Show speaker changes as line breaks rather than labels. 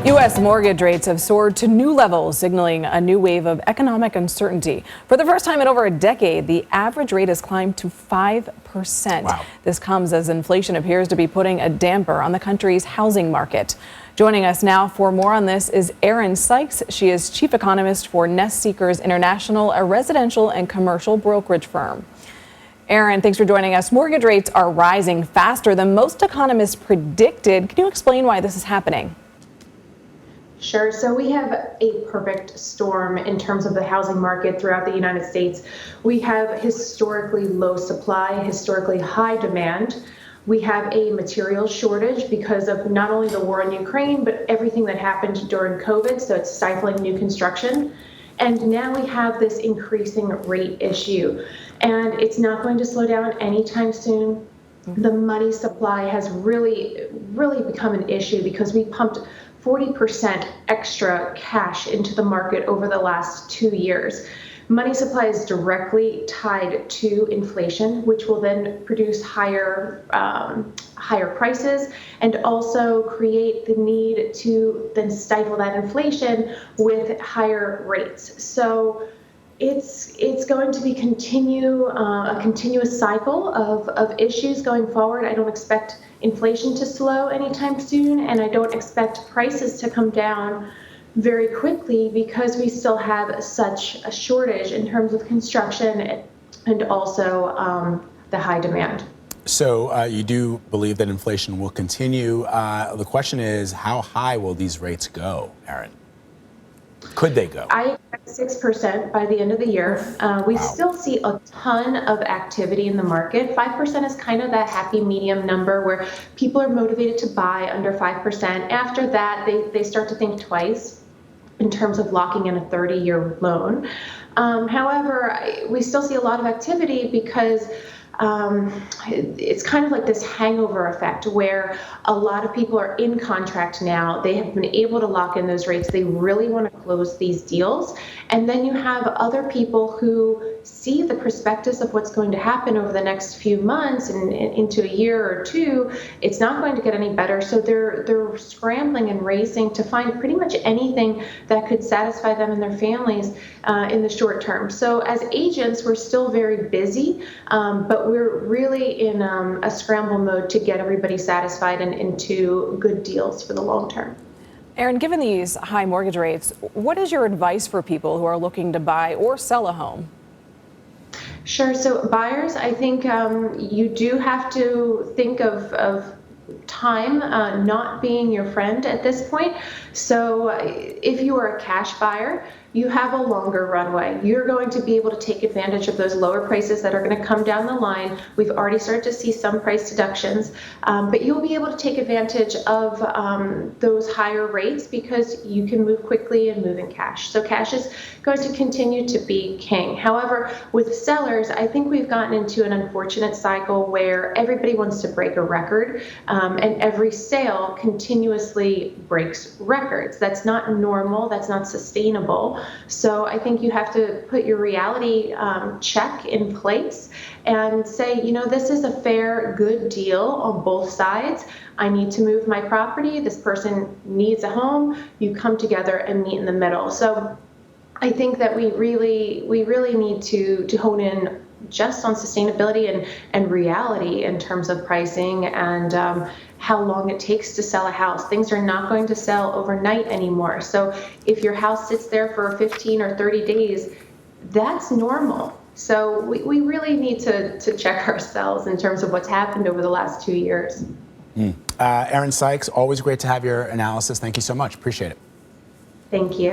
U.S. mortgage rates have soared to new levels, signaling a new wave of economic uncertainty. For the first time in over a decade, the average rate has climbed to 5%.
Wow.
This comes as inflation appears to be putting a damper on the country's housing market. Joining us now for more on this is Erin Sykes. She is chief economist for Nest Seekers International, a residential and commercial brokerage firm. Erin, thanks for joining us. Mortgage rates are rising faster than most economists predicted. Can you explain why this is happening?
Sure. So we have a perfect storm in terms of the housing market throughout the United States. We have historically low supply, historically high demand. We have a material shortage because of not only the war in Ukraine, but everything that happened during COVID. So it's stifling new construction. And now we have this increasing rate issue, and it's not going to slow down anytime soon. The money supply has really become an issue because we pumped 40% extra cash into the market over the last 2 years. Money supply is directly tied to inflation, which will then produce higher prices and also create the need to then stifle that inflation with higher rates. So it's going to be a continuous cycle of issues going forward. I don't expect inflation to slow anytime soon, and I don't expect prices to come down very quickly because we still have such a shortage in terms of construction and also the high demand.
So you do believe that inflation will continue. The question is, how high will these rates go, Erin? Could they go?
I expect 6% by the end of the year. We still see a ton of activity in the market. 5% is kind of that happy medium number where people are motivated to buy under 5%. After that, they start to think twice in terms of locking in a 30-year loan. However, we still see a lot of activity because it's kind of like this hangover effect where a lot of people are in contract now. They have been able to lock in those rates. They really want to close these deals. And then you have other people who see the prospectus of what's going to happen over the next few months and into a year or two. It's not going to get any better. So they're scrambling and racing to find pretty much anything that could satisfy them and their families in the short term. So as agents, we're still very busy, but we're really in a scramble mode to get everybody satisfied and into good deals for the long term.
Erin, given these high mortgage rates, what is your advice for people who are looking to buy or sell a home?
Sure. So buyers, I think you do have to think of time not being your friend at this point. So if you are a cash buyer, you have a longer runway. You're going to be able to take advantage of those lower prices that are going to come down the line. We've already started to see some price deductions, but you'll be able to take advantage of those higher rates because you can move quickly and move in cash. So cash is going to continue to be king. However, with sellers, I think we've gotten into an unfortunate cycle where everybody wants to break a record, and every sale continuously breaks records. That's not normal. That's not sustainable. So I think you have to put your reality check in place and say, this is a fair, good deal on both sides. I need to move my property. This person needs a home. You come together and meet in the middle. So I think that we really need to hone in just on sustainability and reality in terms of pricing and how long it takes to sell a house. Things are not going to sell overnight anymore. So if your house sits there for 15 or 30 days, that's normal. So we really need to check ourselves in terms of what's happened over the last 2 years.
Erin Sykes, always great to have your analysis. Thank you so much. Appreciate it.
Thank you.